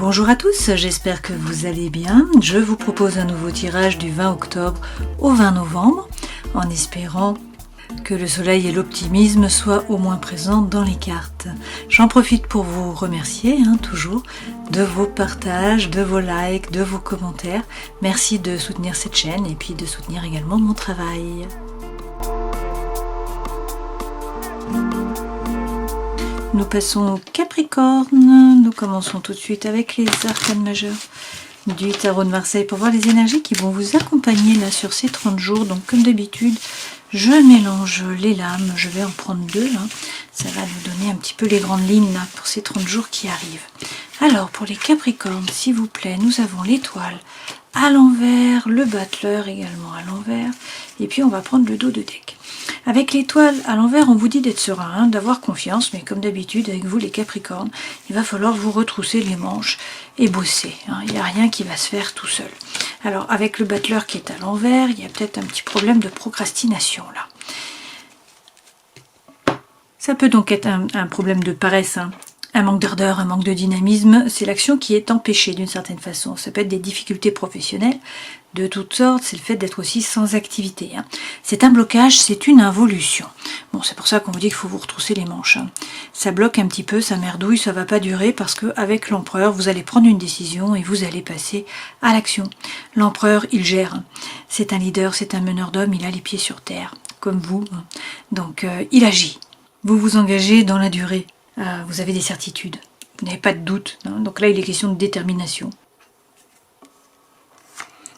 Bonjour à tous, j'espère que vous allez bien. Je vous propose un nouveau tirage du 20 octobre au 20 novembre, en espérant que le soleil et l'optimisme soient au moins présents dans les cartes. J'en profite pour vous remercier, toujours, de vos partages, de vos likes, de vos commentaires. Merci de soutenir cette chaîne et puis de soutenir également mon travail. Nous passons au Capricorne. Nous commençons tout de suite avec les arcanes majeures du tarot de Marseille pour voir les énergies qui vont vous accompagner là sur ces 30 jours. Donc comme d'habitude, je mélange les lames. Je vais en prendre deux là. Ça va nous donner un petit peu les grandes lignes là pour ces 30 jours qui arrivent. Alors pour les Capricornes, s'il vous plaît, nous avons l'étoile à l'envers, le battleur également à l'envers. Et puis on va prendre le dos de deck. Avec l'étoile à l'envers, on vous dit d'être serein, d'avoir confiance, mais comme d'habitude, avec vous les Capricornes, il va falloir vous retrousser les manches et bosser. Il n'y a rien qui va se faire tout seul. Alors, avec le battleur qui est à l'envers, il y a peut-être un petit problème de procrastination là. Ça peut donc être un problème de paresse, un manque d'ardeur, un manque de dynamisme. C'est l'action qui est empêchée d'une certaine façon. Ça peut être des difficultés professionnelles de toutes sortes, c'est le fait d'être aussi sans activité. C'est un blocage, c'est une involution. Bon, c'est pour ça qu'on vous dit qu'il faut vous retrousser les manches. Ça bloque un petit peu, ça merdouille, ça va pas durer parce qu'avec l'empereur, vous allez prendre une décision et vous allez passer à l'action. L'empereur, il gère. C'est un leader, c'est un meneur d'hommes, il a les pieds sur terre, comme vous. Donc, il agit. Vous vous engagez dans la durée. Vous avez des certitudes. Vous n'avez pas de doute. Donc là, il est question de détermination.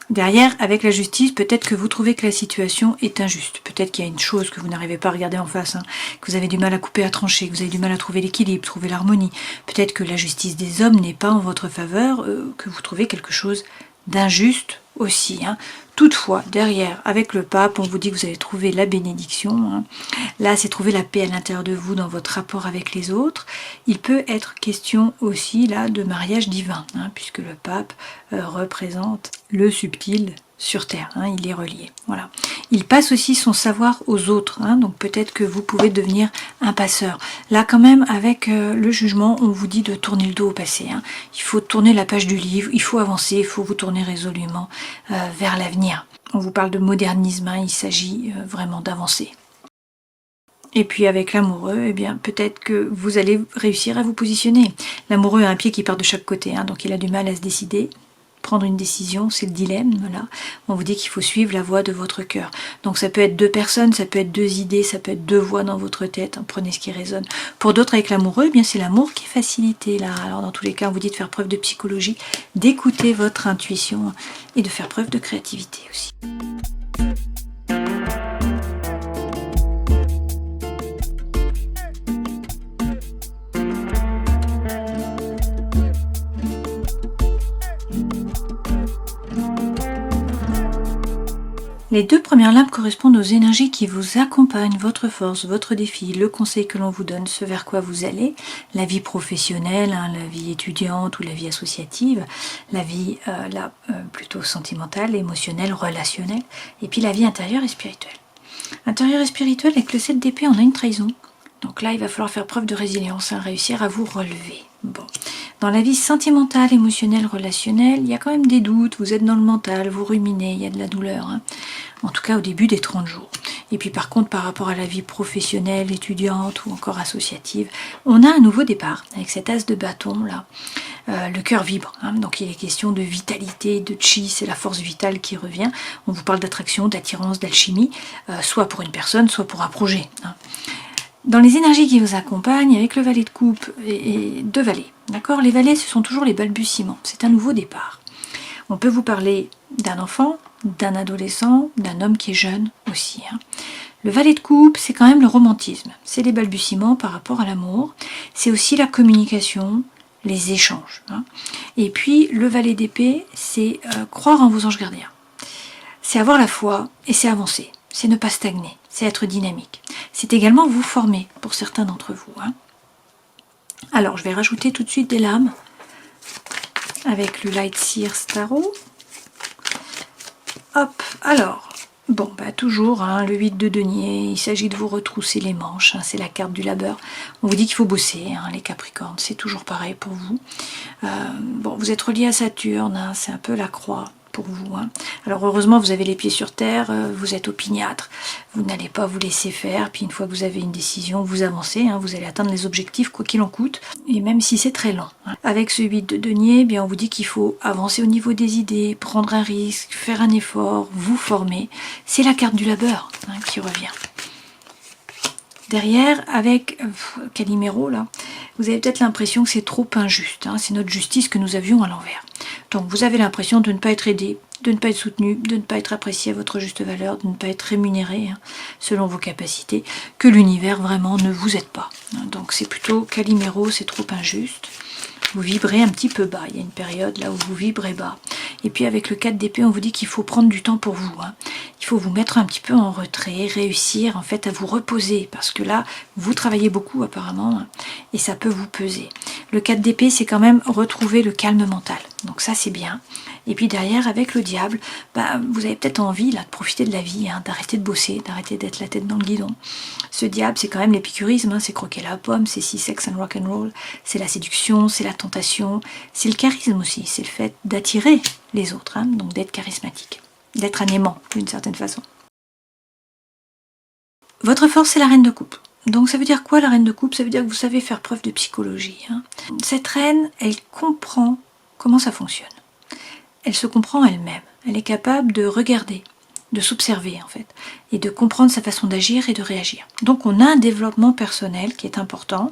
Derrière, avec la justice, peut-être que vous trouvez que la situation est injuste. Peut-être qu'il y a une chose que vous n'arrivez pas à regarder en face, que vous avez du mal à couper, à trancher, que vous avez du mal à trouver l'équilibre, trouver l'harmonie. Peut-être que la justice des hommes n'est pas en votre faveur, que vous trouvez quelque chose d'injuste aussi. Toutefois, derrière, avec le pape, on vous dit que vous allez trouver la bénédiction. Là, c'est trouver la paix à l'intérieur de vous dans votre rapport avec les autres. Il peut être question aussi là de mariage divin, puisque le pape représente le subtil sur terre. Il est relié. Voilà. Il passe aussi son savoir aux autres. Donc peut-être que vous pouvez devenir un passeur. Là, quand même, avec le jugement, on vous dit de tourner le dos au passé. Il faut tourner la page du livre, il faut avancer, il faut vous tourner résolument vers l'avenir. On vous parle de modernisme, il s'agit vraiment d'avancer. Et puis avec l'amoureux, eh bien peut-être que vous allez réussir à vous positionner. L'amoureux a un pied qui part de chaque côté, donc il a du mal à se décider. Prendre une décision, c'est le dilemme, voilà. On vous dit qu'il faut suivre la voie de votre cœur. Donc ça peut être deux personnes, ça peut être deux idées, ça peut être deux voix dans votre tête, prenez ce qui résonne. Pour d'autres avec l'amoureux, eh bien c'est l'amour qui est facilité là. Alors dans tous les cas, on vous dit de faire preuve de psychologie, d'écouter votre intuition et de faire preuve de créativité aussi. Les deux premières lames correspondent aux énergies qui vous accompagnent, votre force, votre défi, le conseil que l'on vous donne, ce vers quoi vous allez, la vie professionnelle, la vie étudiante ou la vie associative, la vie plutôt sentimentale, émotionnelle, relationnelle, et puis la vie intérieure et spirituelle. Intérieure et spirituelle, avec le 7 d'épée, on a une trahison. Donc là, il va falloir faire preuve de résilience, réussir à vous relever. Bon. Dans la vie sentimentale, émotionnelle, relationnelle, il y a quand même des doutes, vous êtes dans le mental, vous ruminez, il y a de la douleur. En tout cas au début des 30 jours. Et puis par contre, par rapport à la vie professionnelle, étudiante ou encore associative, on a un nouveau départ avec cet as de bâton là. Le cœur vibre, donc il est question de vitalité, de chi, c'est la force vitale qui revient. On vous parle d'attraction, d'attirance, d'alchimie, soit pour une personne, soit pour un projet. Dans les énergies qui vous accompagnent, avec le valet de coupe et deux valets, d'accord ? Les valets, ce sont toujours les balbutiements, c'est un nouveau départ. On peut vous parler d'un enfant, d'un adolescent, d'un homme qui est jeune aussi. Le valet de coupe, c'est quand même le romantisme, c'est les balbutiements par rapport à l'amour, c'est aussi la communication, les échanges. Et puis le valet d'épée, c'est croire en vos anges gardiens. C'est avoir la foi et c'est avancer, c'est ne pas stagner, c'est être dynamique. C'est également vous former pour certains d'entre vous. Alors, je vais rajouter tout de suite des lames avec le Light Seer Tarot. Hop, alors, Bon, bah toujours, hein, le 8 de denier, il s'agit de vous retrousser les manches, hein, c'est la carte du labeur. On vous dit qu'il faut bosser, hein, les Capricornes, c'est toujours pareil pour vous. Bon, vous êtes relié à Saturne, hein, c'est un peu la croix pour vous. Hein. Alors heureusement, vous avez les pieds sur terre, vous êtes opiniâtre, vous n'allez pas vous laisser faire, puis une fois que vous avez une décision, vous avancez, hein, vous allez atteindre les objectifs quoi qu'il en coûte, et même si c'est très lent. Hein. Avec ce 8 de denier, eh bien, on vous dit qu'il faut avancer au niveau des idées, prendre un risque, faire un effort, vous former. C'est la carte du labeur, hein, qui revient. Derrière, avec Calimero, là, vous avez peut-être l'impression que c'est trop injuste. Hein, c'est notre justice que nous avions à l'envers. Donc vous avez l'impression de ne pas être aidé, de ne pas être soutenu, de ne pas être apprécié à votre juste valeur, de ne pas être rémunéré, hein, selon vos capacités, que l'univers vraiment ne vous aide pas. Hein, donc c'est plutôt Calimero, c'est trop injuste. Vous vibrez un petit peu bas, il y a une période là où vous vibrez bas. Et puis avec le 4 d'épée, on vous dit qu'il faut prendre du temps pour vous. Hein. Il faut vous mettre un petit peu en retrait, réussir en fait à vous reposer, parce que là, vous travaillez beaucoup apparemment, hein, et ça peut vous peser. Le 4 d'épée, c'est quand même retrouver le calme mental. Donc ça, c'est bien. Et puis derrière, avec le diable, bah, vous avez peut-être envie là, de profiter de la vie, hein, d'arrêter de bosser, d'arrêter d'être la tête dans le guidon. Ce diable, c'est quand même l'épicurisme, hein, c'est croquer la pomme, c'est sex and rock and roll, c'est la séduction, c'est la tentation, c'est le charisme aussi, c'est le fait d'attirer les autres, hein, donc d'être charismatique, d'être un aimant d'une certaine façon. Votre force, c'est la reine de coupe. Donc ça veut dire quoi la reine de coupe? Ça veut dire que vous savez faire preuve de psychologie. Hein. Cette reine, elle comprend comment ça fonctionne. Elle se comprend elle-même. Elle est capable de regarder, de s'observer en fait, et de comprendre sa façon d'agir et de réagir. Donc on a un développement personnel qui est important.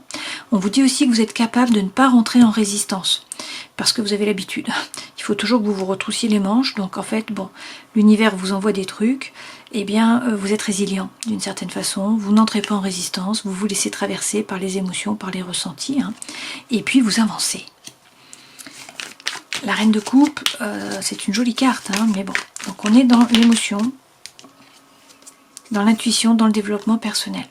On vous dit aussi que vous êtes capable de ne pas rentrer en résistance, parce que vous avez l'habitude. Il faut toujours que vous vous retroussiez les manches, donc en fait, bon, l'univers vous envoie des trucs, eh bien vous êtes résilient d'une certaine façon, vous n'entrez pas en résistance, vous vous laissez traverser par les émotions, par les ressentis, hein, et puis vous avancez. La reine de coupe, c'est une jolie carte, hein, mais bon. Donc on est dans l'émotion, dans l'intuition, dans le développement personnel.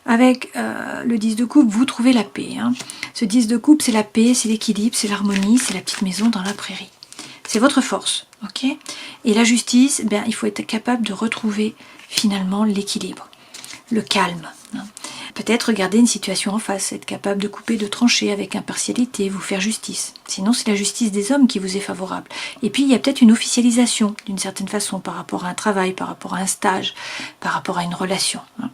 Avec le 10 de coupe, vous trouvez la paix. Hein. Ce 10 de coupe, c'est la paix, c'est l'équilibre, c'est l'harmonie, c'est la petite maison dans la prairie. C'est votre force, ok? Et la justice, ben, il faut être capable de retrouver finalement l'équilibre, le calme. Hein. Peut-être regarder une situation en face, être capable de couper, de trancher avec impartialité, vous faire justice. Sinon, c'est la justice des hommes qui vous est favorable. Et puis, il y a peut-être une officialisation, d'une certaine façon, par rapport à un travail, par rapport à un stage, par rapport à une relation. Hein.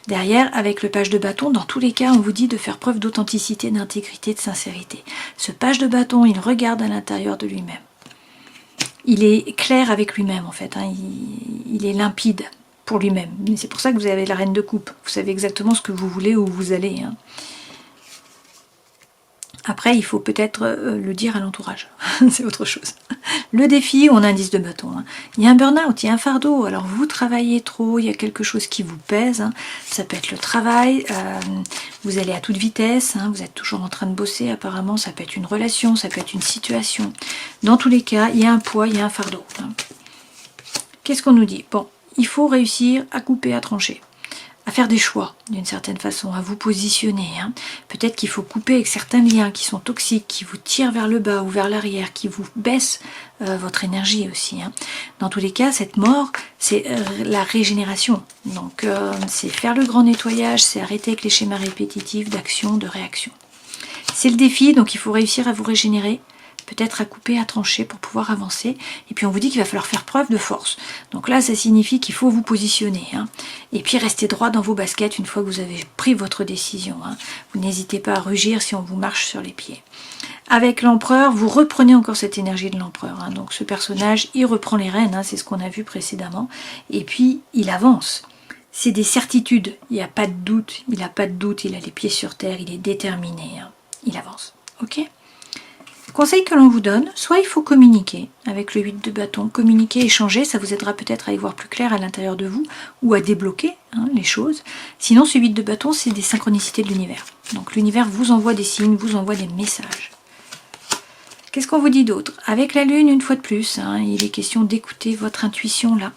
Derrière, avec le page de bâton, dans tous les cas, on vous dit de faire preuve d'authenticité, d'intégrité, de sincérité. Ce page de bâton, il regarde à l'intérieur de lui-même. Il est clair avec lui-même, en fait. Hein. Il est limpide pour lui-même. C'est pour ça que vous avez la reine de coupe. Vous savez exactement ce que vous voulez, où vous allez. Hein. Après, il faut peut-être le dire à l'entourage. C'est autre chose. Le défi, on a un 10 de bâton. Hein. Il y a un burn-out, il y a un fardeau. Alors vous travaillez trop, il y a quelque chose qui vous pèse. Hein. Ça peut être le travail. Vous allez à toute vitesse. Hein. Vous êtes toujours en train de bosser apparemment. Ça peut être une relation, ça peut être une situation. Dans tous les cas, il y a un poids, il y a un fardeau. Hein. Qu'est-ce qu'on nous dit? Bon, il faut réussir à couper, à trancher, à faire des choix d'une certaine façon, à vous positionner. Hein. Peut-être qu'il faut couper avec certains liens qui sont toxiques, qui vous tirent vers le bas ou vers l'arrière, qui vous baissent votre énergie aussi. Hein. Dans tous les cas, cette mort, c'est la régénération. Donc c'est faire le grand nettoyage, c'est arrêter avec les schémas répétitifs d'action, de réaction. C'est le défi, donc il faut réussir à vous régénérer, peut-être à couper, à trancher pour pouvoir avancer. Et puis on vous dit qu'il va falloir faire preuve de force. Donc là, ça signifie qu'il faut vous positionner. Hein. Et puis rester droit dans vos baskets une fois que vous avez pris votre décision. Hein. Vous n'hésitez pas à rugir si on vous marche sur les pieds. Avec l'empereur, vous reprenez encore cette énergie de l'empereur. Hein. Donc ce personnage, il reprend les rênes, hein, c'est ce qu'on a vu précédemment. Et puis, il avance. C'est des certitudes, il n'y a pas de doute, il n'a pas de doute, il a les pieds sur terre, il est déterminé. Hein. Il avance, ok ? Conseil que l'on vous donne, soit il faut communiquer avec le 8 de bâton, communiquer, échanger, ça vous aidera peut-être à y voir plus clair à l'intérieur de vous ou à débloquer hein, les choses. Sinon, ce 8 de bâton, c'est des synchronicités de l'univers. Donc l'univers vous envoie des signes, vous envoie des messages. Qu'est-ce qu'on vous dit d'autre? Avec la lune, une fois de plus, hein, il est question d'écouter votre intuition là,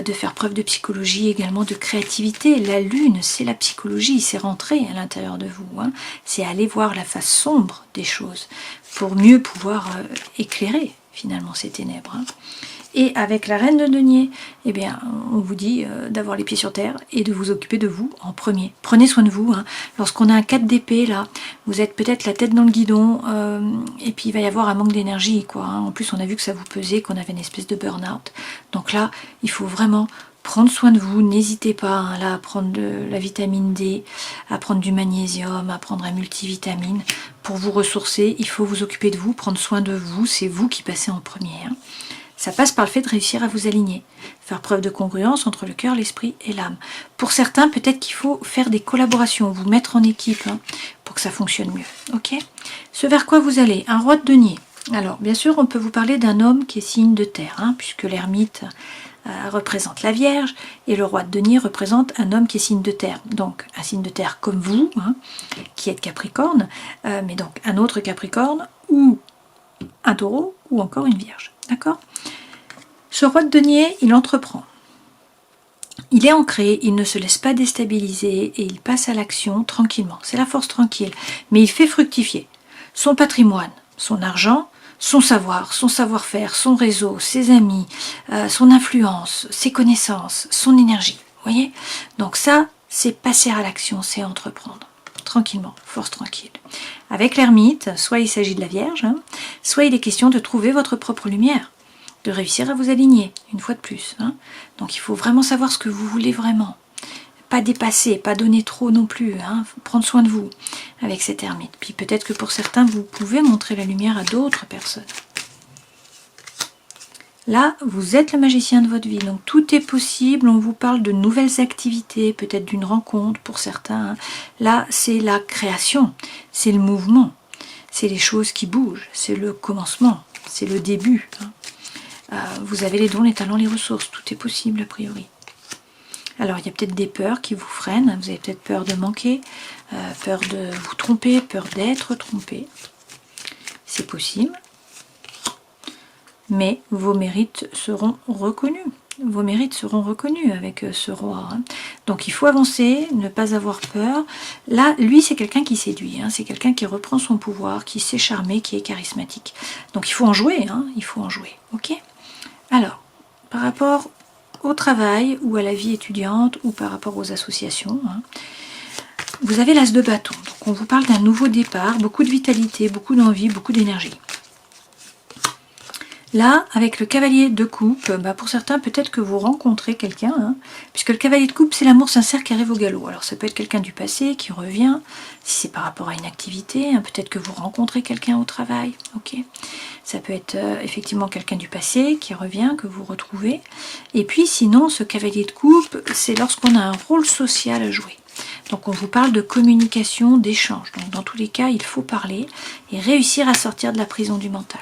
de faire preuve de psychologie, également de créativité. La lune, c'est la psychologie, c'est rentrer à l'intérieur de vous. Hein. C'est aller voir la face sombre des choses pour mieux pouvoir éclairer finalement ces ténèbres. Hein. Et avec la reine de denier, eh bien, on vous dit d'avoir les pieds sur terre et de vous occuper de vous en premier. Prenez soin de vous. Hein. Lorsqu'on a un 4 d'épée, là, vous êtes peut-être la tête dans le guidon, et puis il va y avoir un manque d'énergie, quoi. Hein. En plus, on a vu que ça vous pesait, qu'on avait une espèce de burn-out. Donc là, il faut vraiment prendre soin de vous. N'hésitez pas hein, là, à prendre de la vitamine D, à prendre du magnésium, à prendre un multivitamine. Pour vous ressourcer, il faut vous occuper de vous, prendre soin de vous. C'est vous qui passez en premier. Hein. Ça passe par le fait de réussir à vous aligner, faire preuve de congruence entre le cœur, l'esprit et l'âme. Pour certains, peut-être qu'il faut faire des collaborations, vous mettre en équipe hein, pour que ça fonctionne mieux. Ok ? Ce vers quoi vous allez, un roi de denier. Alors, bien sûr, on peut vous parler d'un homme qui est signe de terre, hein, puisque l'ermite représente la Vierge et le roi de denier représente un homme qui est signe de terre. Donc, un signe de terre comme vous, hein, qui êtes Capricorne, mais donc un autre Capricorne ou un taureau ou encore une Vierge. D'accord ? Ce roi de denier, il entreprend. Il est ancré, il ne se laisse pas déstabiliser et il passe à l'action tranquillement. C'est la force tranquille. Mais il fait fructifier son patrimoine, son argent, son savoir, son savoir-faire, son réseau, ses amis, son influence, ses connaissances, son énergie. Vous voyez ? Donc ça, c'est passer à l'action, c'est entreprendre. Tranquillement, force tranquille. Avec l'ermite, soit il s'agit de la Vierge, hein, soit il est question de trouver votre propre lumière, de réussir à vous aligner, une fois de plus. Hein. Donc il faut vraiment savoir ce que vous voulez vraiment. Pas dépasser, pas donner trop non plus, hein. Prendre soin de vous avec cette ermite. Puis peut-être que pour certains, vous pouvez montrer la lumière à d'autres personnes. Là, vous êtes le magicien de votre vie, donc tout est possible, on vous parle de nouvelles activités, peut-être d'une rencontre pour certains. Hein. Là, c'est la création, c'est le mouvement, c'est les choses qui bougent, c'est le commencement, c'est le début. Hein. Vous avez les dons, les talents, les ressources, tout est possible a priori. Alors, il y a peut-être des peurs qui vous freinent, vous avez peut-être peur de manquer, peur de vous tromper, peur d'être trompé. C'est possible. Mais vos mérites seront reconnus. Vos mérites seront reconnus avec ce roi. Hein. Donc il faut avancer, ne pas avoir peur. Là, lui, c'est quelqu'un qui séduit. Hein. C'est quelqu'un qui reprend son pouvoir, qui sait charmer, qui est charismatique. Donc il faut en jouer. Hein. Il faut en jouer. Ok ? Alors, par rapport au travail ou à la vie étudiante ou par rapport aux associations, hein, vous avez l'as de bâton. Donc on vous parle d'un nouveau départ, beaucoup de vitalité, beaucoup d'envie, beaucoup d'énergie. Là, avec le cavalier de coupe, pour certains, peut-être que vous rencontrez quelqu'un, hein, puisque le cavalier de coupe, c'est l'amour sincère qui arrive au galop. Alors, ça peut être quelqu'un du passé qui revient, si c'est par rapport à une activité, hein, peut-être que vous rencontrez quelqu'un au travail, ok. Ça peut être effectivement quelqu'un du passé qui revient, que vous retrouvez. Et puis, sinon, ce cavalier de coupe, c'est lorsqu'on a un rôle social à jouer. Donc, on vous parle de communication, d'échange. Donc, dans tous les cas, il faut parler et réussir à sortir de la prison du mental.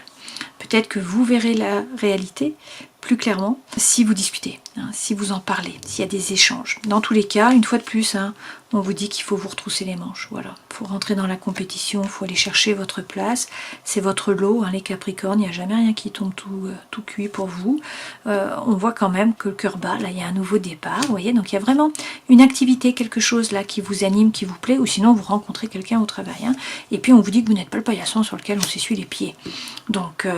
Peut-être que vous verrez la réalité plus clairement si vous discutez, hein, si vous en parlez, s'il y a des échanges. Dans tous les cas, une fois de plus, hein, on vous dit qu'il faut vous retrousser les manches. Voilà, il faut rentrer dans la compétition, il faut aller chercher votre place. C'est votre lot, hein, les Capricornes, il n'y a jamais rien qui tombe tout cuit pour vous. On voit quand même que le cœur bat, là il y a un nouveau départ, vous voyez. Donc il y a vraiment une activité, quelque chose là qui vous anime, qui vous plaît, ou sinon vous rencontrez quelqu'un au travail. Hein, et puis on vous dit que vous n'êtes pas le paillasson sur lequel on s'essuie les pieds. Donc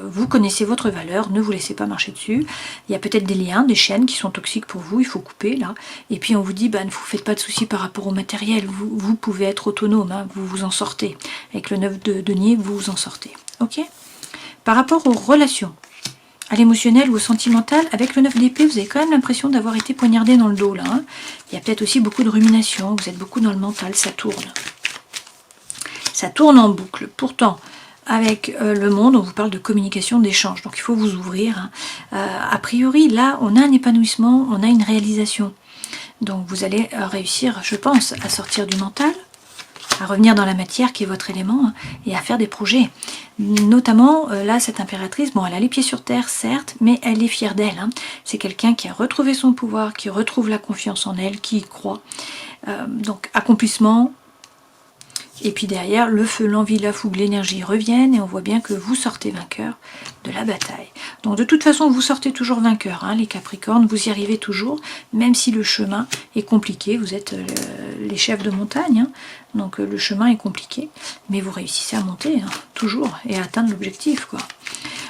vous connaissez votre valeur, ne vous laissez pas marcher dessus. Il y a peut-être des liens, des chaînes qui sont toxiques pour vous, il faut couper là. Et puis on vous dit, ne vous faites pas de soucis par rapport au matériel, vous pouvez être autonome, hein, vous vous en sortez. Avec le 9 de denier, vous vous en sortez. Ok ? Par rapport aux relations, à l'émotionnel ou au sentimental, avec le 9 d'épée, vous avez quand même l'impression d'avoir été poignardé dans le dos là. Hein. Il y a peut-être aussi beaucoup de rumination, vous êtes beaucoup dans le mental, ça tourne. Ça tourne en boucle. Pourtant, avec le monde, on vous parle de communication, d'échange. Donc il faut vous ouvrir. Hein. A priori, là, on a un épanouissement, on a une réalisation. Donc vous allez réussir, je pense, à sortir du mental, à revenir dans la matière qui est votre élément, hein, et à faire des projets. Notamment, là, cette impératrice, bon, elle a les pieds sur terre, certes, mais elle est fière d'elle. Hein. C'est quelqu'un qui a retrouvé son pouvoir, qui retrouve la confiance en elle, qui y croit. Donc accomplissement. Et puis derrière, le feu, l'envie, la fougue, l'énergie reviennent et on voit bien que vous sortez vainqueur de la bataille. Donc de toute façon, vous sortez toujours vainqueur, hein, les Capricornes, vous y arrivez toujours, même si le chemin est compliqué. Vous êtes les chefs de montagne, hein, donc le chemin est compliqué, mais vous réussissez à monter, hein, toujours, et à atteindre l'objectif, quoi.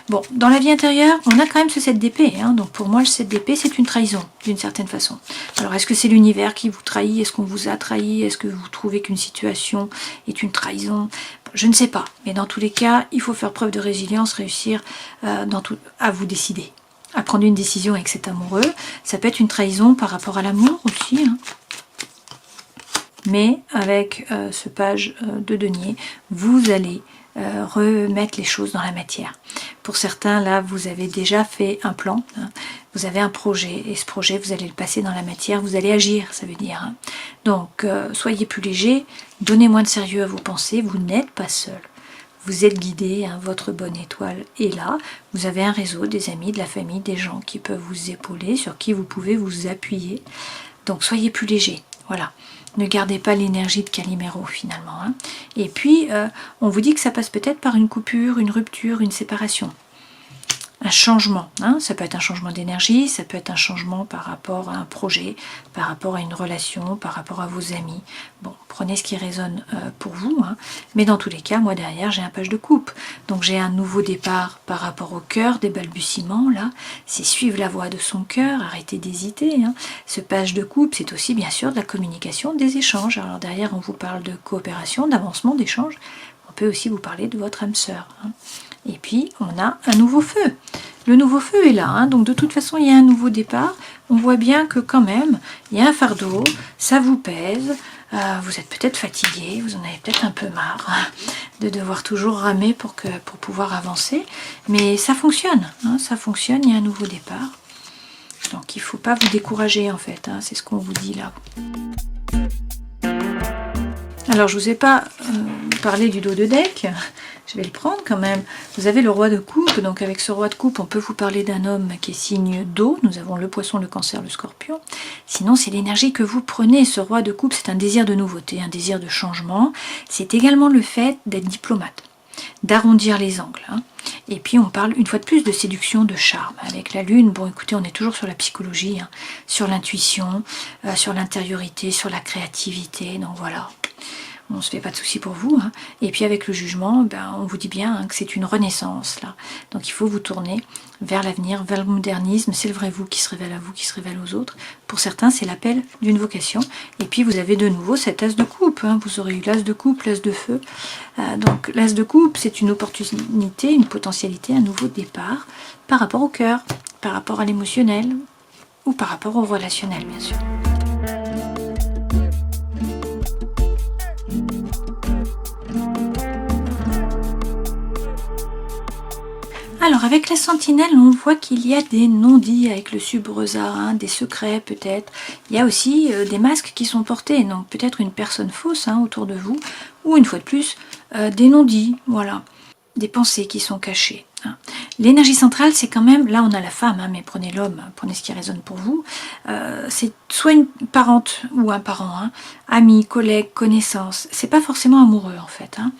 Bon, dans la vie intérieure, on a quand même ce 7 d'épée, hein, donc pour moi le 7 d'épée c'est une trahison, d'une certaine façon. Alors est-ce que c'est l'univers qui vous trahit? Est-ce qu'on vous a trahi? Est-ce que vous trouvez qu'une situation est une trahison? Je ne sais pas, mais dans tous les cas, il faut faire preuve de résilience, réussir à vous décider, à prendre une décision avec cet amoureux. Ça peut être une trahison par rapport à l'amour aussi, hein. Mais avec ce page de denier, vous allez remettre les choses dans la matière. Pour certains, là, vous avez déjà fait un plan, hein, vous avez un projet, et ce projet, vous allez le passer dans la matière, vous allez agir, ça veut dire. Hein. Donc, soyez plus léger, donnez moins de sérieux à vos pensées, vous n'êtes pas seul. Vous êtes guidé, hein, votre bonne étoile est là, vous avez un réseau, des amis, de la famille, des gens qui peuvent vous épauler, sur qui vous pouvez vous appuyer. Donc, soyez plus léger, voilà. Ne gardez pas l'énergie de Calimero finalement. Hein. Et puis, on vous dit que ça passe peut-être par une coupure, une rupture, une séparation. Un changement. Hein. Ça peut être un changement d'énergie, ça peut être un changement par rapport à un projet, par rapport à une relation, par rapport à vos amis. Bon, prenez ce qui résonne pour vous. Hein. Mais dans tous les cas, moi derrière, j'ai un page de coupe. Donc j'ai un nouveau départ par rapport au cœur, des balbutiements. Là, c'est suivre la voie de son cœur, arrêter d'hésiter. Hein. Ce page de coupe, c'est aussi bien sûr de la communication, des échanges. Alors derrière, on vous parle de coopération, d'avancement, d'échange. On peut aussi vous parler de votre âme sœur. Hein. Et puis, on a un nouveau feu. Le nouveau feu est là, hein, donc de toute façon, il y a un nouveau départ. On voit bien que quand même, il y a un fardeau, ça vous pèse, vous êtes peut-être fatigué, vous en avez peut-être un peu marre hein, de devoir toujours ramer pour pouvoir avancer. Mais ça fonctionne, hein, ça fonctionne, il y a un nouveau départ. Donc, il ne faut pas vous décourager, en fait, hein, c'est ce qu'on vous dit là. Alors, je ne vous ai pas parlé du dos de deck. Je vais le prendre quand même. Vous avez le roi de coupe, donc avec ce roi de coupe, on peut vous parler d'un homme qui est signe d'eau. Nous avons le poisson, le cancer, le scorpion. Sinon, c'est l'énergie que vous prenez. Ce roi de coupe, c'est un désir de nouveauté, un désir de changement. C'est également le fait d'être diplomate, d'arrondir les angles. Hein. Et puis, on parle une fois de plus de séduction, de charme. Avec la lune, bon écoutez, on est toujours sur la psychologie, hein, sur l'intuition, sur l'intériorité, sur la créativité. Donc voilà. On ne se fait pas de soucis pour vous. Hein. Et puis avec le jugement, ben, on vous dit bien hein, que c'est une renaissance. Là. Donc il faut vous tourner vers l'avenir, vers le modernisme. C'est le vrai vous qui se révèle à vous, qui se révèle aux autres. Pour certains, c'est l'appel d'une vocation. Et puis vous avez de nouveau cet as de coupe. Hein. Vous aurez eu l'as de coupe, l'as de feu. Donc l'as de coupe, c'est une opportunité, une potentialité, un nouveau départ par rapport au cœur, par rapport à l'émotionnel ou par rapport au relationnel, bien sûr. Alors avec la sentinelle, on voit qu'il y a des non-dits avec le subreza, hein, des secrets peut-être. Il y a aussi des masques qui sont portés, donc peut-être une personne fausse hein, autour de vous, ou une fois de plus, des non-dits, voilà, des pensées qui sont cachées. Hein. L'énergie centrale, c'est quand même, là on a la femme, hein, mais prenez l'homme, prenez ce qui résonne pour vous, c'est soit une parente ou un parent, hein, ami, collègue, connaissance, c'est pas forcément amoureux en fait. Hein.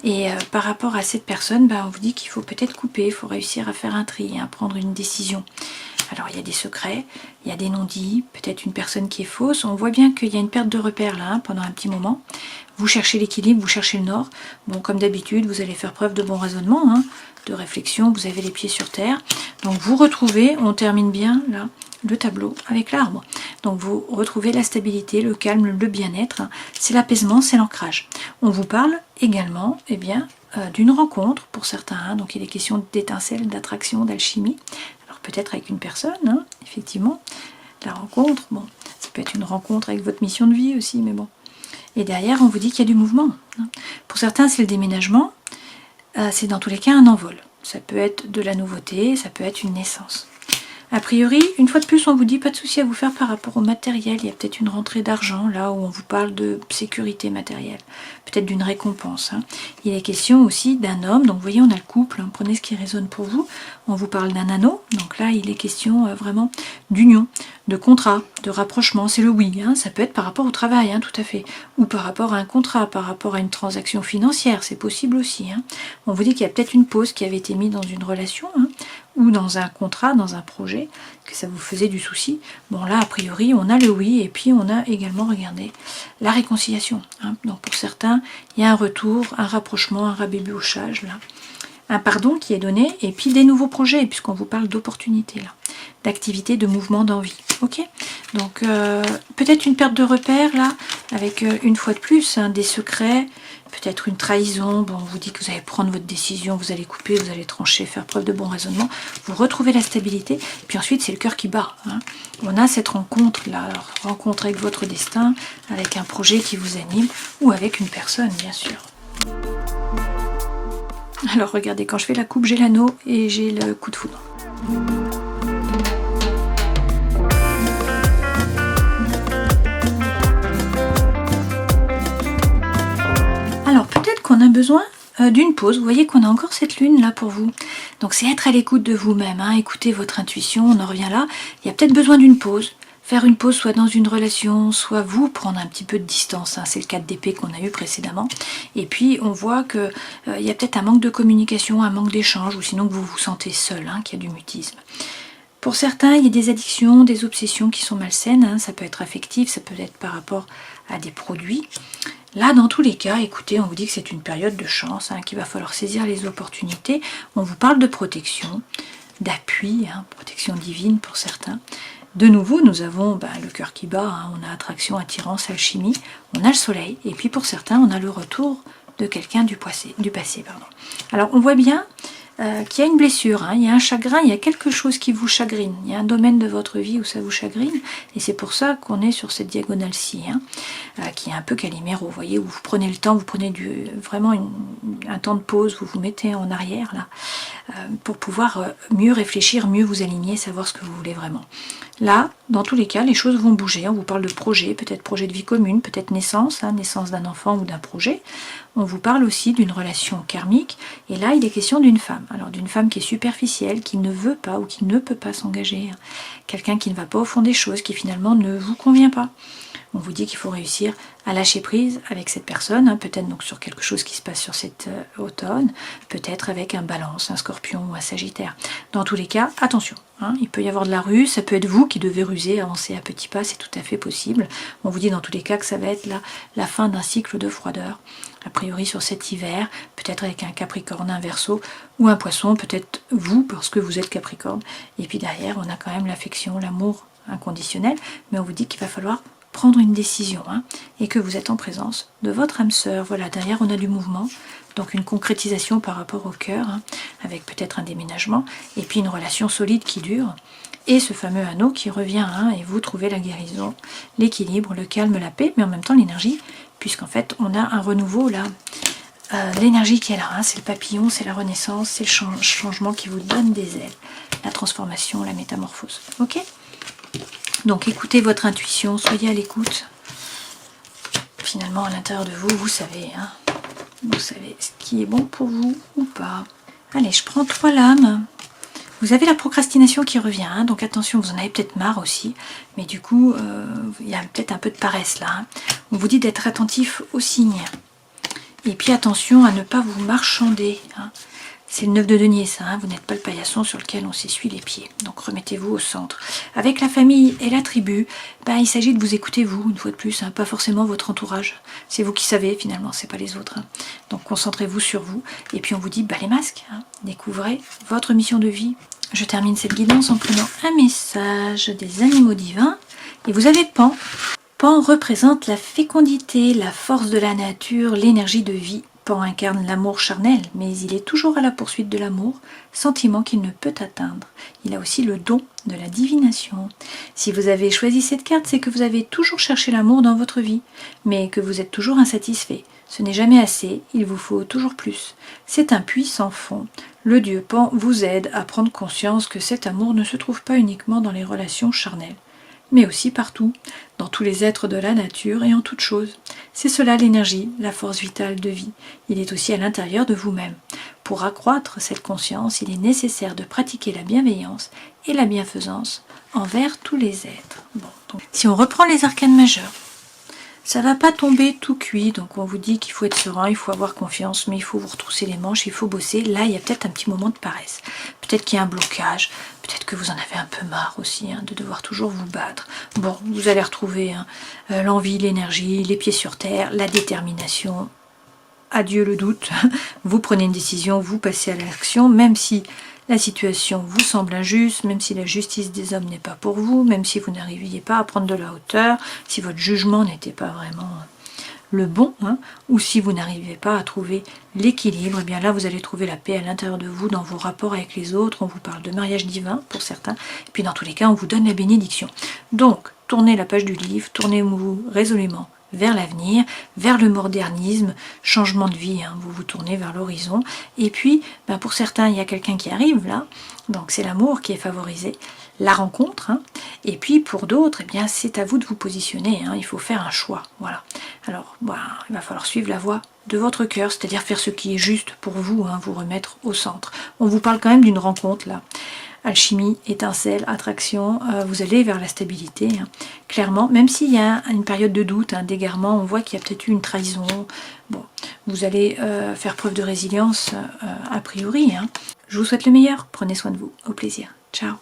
Et par rapport à cette personne, ben, on vous dit qu'il faut peut-être couper, il faut réussir à faire un tri, hein, prendre une décision. Alors il y a des secrets, il y a des non-dits, peut-être une personne qui est fausse, on voit bien qu'il y a une perte de repère là, hein, pendant un petit moment. Vous cherchez l'équilibre, vous cherchez le nord. Bon, comme d'habitude, vous allez faire preuve de bon raisonnement, hein, de réflexion, vous avez les pieds sur terre. Donc vous retrouvez, on termine bien là, le tableau avec l'arbre. Donc vous retrouvez la stabilité, le calme, le bien-être. Hein. C'est l'apaisement, c'est l'ancrage. On vous parle également eh bien, d'une rencontre pour certains. Hein. Donc il est question d'étincelle, d'attraction, d'alchimie. Alors peut-être avec une personne, hein, effectivement. La rencontre, bon, ça peut être une rencontre avec votre mission de vie aussi, mais bon. Et derrière, on vous dit qu'il y a du mouvement. Pour certains, c'est le déménagement. C'est dans tous les cas un envol. Ça peut être de la nouveauté, ça peut être une naissance. A priori, une fois de plus, on vous dit pas de souci à vous faire par rapport au matériel. Il y a peut-être une rentrée d'argent, là où on vous parle de sécurité matérielle. Peut-être d'une récompense. Hein. Il est question aussi d'un homme. Donc vous voyez, on a le couple. Hein. Prenez ce qui résonne pour vous. On vous parle d'un anneau. Donc là, il est question vraiment d'union, de contrat, de rapprochement. C'est le oui. Hein. Ça peut être par rapport au travail, hein, tout à fait. Ou par rapport à un contrat, par rapport à une transaction financière. C'est possible aussi. Hein. On vous dit qu'il y a peut-être une pause qui avait été mise dans une relation, hein, ou dans un contrat, dans un projet, que ça vous faisait du souci. Bon là, a priori, on a le oui, et puis on a également, regardez, la réconciliation. Hein. Donc pour certains, il y a un retour, un rapprochement, un rabébauchage, là, un pardon qui est donné, et puis des nouveaux projets, puisqu'on vous parle d'opportunités là, d'activités, de mouvements, d'envie. Ok, donc peut-être une perte de repère là, avec une fois de plus des secrets, peut-être une trahison. Bon, on vous dit que vous allez prendre votre décision, vous allez couper, vous allez trancher, faire preuve de bon raisonnement, vous retrouvez la stabilité, puis ensuite c'est le cœur qui bat. On a cette rencontre là, rencontre avec votre destin, avec un projet qui vous anime, ou avec une personne bien sûr. Alors regardez, quand je fais la coupe, j'ai l'anneau et j'ai le coup de foudre. Alors peut-être qu'on a besoin d'une pause. Vous voyez qu'on a encore cette lune là pour vous. Donc c'est être à l'écoute de vous-même, écouter votre intuition, on en revient là. Il y a peut-être besoin d'une pause. Faire une pause soit dans une relation, soit vous prendre un petit peu de distance. C'est le 4 d'épée qu'on a eu précédemment. Et puis on voit qu'il y a peut-être un manque de communication, un manque d'échange, ou sinon que vous vous sentez seul, qu'il y a du mutisme. Pour certains, il y a des addictions, des obsessions qui sont malsaines. Ça peut être affectif, ça peut être par rapport à des produits. Là, dans tous les cas, écoutez, on vous dit que c'est une période de chance, qu'il va falloir saisir les opportunités. On vous parle de protection, d'appui, protection divine pour certains. De nouveau, nous avons le cœur qui bat, on a attraction, attirance, alchimie, on a le soleil, et puis pour certains, on a le retour de quelqu'un du passé. Alors, on voit bien qu'il y a une blessure, il y a un chagrin, il y a quelque chose qui vous chagrine, il y a un domaine de votre vie où ça vous chagrine, et c'est pour ça qu'on est sur cette diagonale-ci, qui est un peu Calimero, vous voyez, où vous prenez le temps, vous prenez vraiment un temps de pause, vous vous mettez en arrière, là, pour pouvoir mieux réfléchir, mieux vous aligner, savoir ce que vous voulez vraiment. Là, dans tous les cas, les choses vont bouger, on vous parle de projet, peut-être projet de vie commune, peut-être naissance, naissance d'un enfant ou d'un projet. On vous parle aussi d'une relation karmique, et là il est question d'une femme. Alors d'une femme qui est superficielle, qui ne veut pas ou qui ne peut pas s'engager, quelqu'un qui ne va pas au fond des choses, qui finalement ne vous convient pas. On vous dit qu'il faut réussir à lâcher prise avec cette personne, peut-être donc sur quelque chose qui se passe sur cet automne, peut-être avec un Balance, un Scorpion ou un Sagittaire. Dans tous les cas, attention, il peut y avoir de la ruse, ça peut être vous qui devez ruser, avancer à petits pas, c'est tout à fait possible. On vous dit dans tous les cas que ça va être la fin d'un cycle de froideur, a priori sur cet hiver, peut-être avec un Capricorne, un Verseau ou un Poisson, peut-être vous parce que vous êtes Capricorne. Et puis derrière, on a quand même l'affection, l'amour inconditionnel, mais on vous dit qu'il va falloir prendre une décision, et que vous êtes en présence de votre âme sœur. Voilà, derrière on a du mouvement, donc une concrétisation par rapport au cœur, avec peut-être un déménagement, et puis une relation solide qui dure, et ce fameux anneau qui revient, et vous trouvez la guérison, l'équilibre, le calme, la paix, mais en même temps l'énergie, puisqu'en fait on a un renouveau là, l'énergie qui est là, c'est le papillon, c'est la renaissance, c'est le changement qui vous donne des ailes, la transformation, la métamorphose. Ok ? Donc écoutez votre intuition, soyez à l'écoute. Finalement, à l'intérieur de vous, vous savez ce qui est bon pour vous ou pas. Allez, je prends 3 lames. Vous avez la procrastination qui revient, donc attention, vous en avez peut-être marre aussi, mais du coup, il y a peut-être un peu de paresse là. On vous dit d'être attentif aux signes. Et puis attention à ne pas vous marchander. C'est le 9 de denier ça, vous n'êtes pas le paillasson sur lequel on s'essuie les pieds. Donc remettez-vous au centre. Avec la famille et la tribu, il s'agit de vous écouter vous, une fois de plus, pas forcément votre entourage. C'est vous qui savez finalement, c'est pas les autres. Donc concentrez-vous sur vous. Et puis on vous dit, les masques, découvrez votre mission de vie. Je termine cette guidance en prenant un message des animaux divins. Et vous avez Pan. Pan représente la fécondité, la force de la nature, l'énergie de vie. Pan incarne l'amour charnel, mais il est toujours à la poursuite de l'amour, sentiment qu'il ne peut atteindre. Il a aussi le don de la divination. Si vous avez choisi cette carte, c'est que vous avez toujours cherché l'amour dans votre vie, mais que vous êtes toujours insatisfait. Ce n'est jamais assez, il vous faut toujours plus. C'est un puits sans fond. Le dieu Pan vous aide à prendre conscience que cet amour ne se trouve pas uniquement dans les relations charnelles, mais aussi partout, dans tous les êtres de la nature et en toutes choses. C'est cela l'énergie, la force vitale de vie. Il est aussi à l'intérieur de vous-même. Pour accroître cette conscience, il est nécessaire de pratiquer la bienveillance et la bienfaisance envers tous les êtres. Donc, si on reprend les arcanes majeurs, ça va pas tomber tout cuit, donc on vous dit qu'il faut être serein, il faut avoir confiance, mais il faut vous retrousser les manches, il faut bosser. Là, il y a peut-être un petit moment de paresse. Peut-être qu'il y a un blocage, peut-être que vous en avez un peu marre aussi, de devoir toujours vous battre. Bon, vous allez retrouver l'envie, l'énergie, les pieds sur terre, la détermination. adieu le doute, vous prenez une décision, vous passez à l'action, même si la situation vous semble injuste, même si la justice des hommes n'est pas pour vous, même si vous n'arriviez pas à prendre de la hauteur, si votre jugement n'était pas vraiment le bon, hein, ou si vous n'arrivez pas à trouver l'équilibre, et bien là vous allez trouver la paix à l'intérieur de vous, dans vos rapports avec les autres. On vous parle de mariage divin pour certains, et puis dans tous les cas on vous donne la bénédiction. Donc tournez la page du livre, tournez-vous résolument vers l'avenir, vers le modernisme, changement de vie, hein, vous vous tournez vers l'horizon, et puis ben pour certains il y a quelqu'un qui arrive là, donc c'est l'amour qui est favorisé, la rencontre, hein, et puis pour d'autres, eh bien c'est à vous de vous positionner, hein, il faut faire un choix, voilà. Alors ben, il va falloir suivre la voie de votre cœur, c'est-à-dire faire ce qui est juste pour vous, hein, vous remettre au centre. On vous parle quand même d'une rencontre là. Alchimie, étincelle, attraction, vous allez vers la stabilité, hein. Clairement, même s'il y a une période de doute, un d'égarement, on voit qu'il y a peut-être eu une trahison, bon, vous allez faire preuve de résilience a priori, hein. Je vous souhaite le meilleur, prenez soin de vous, au plaisir, ciao.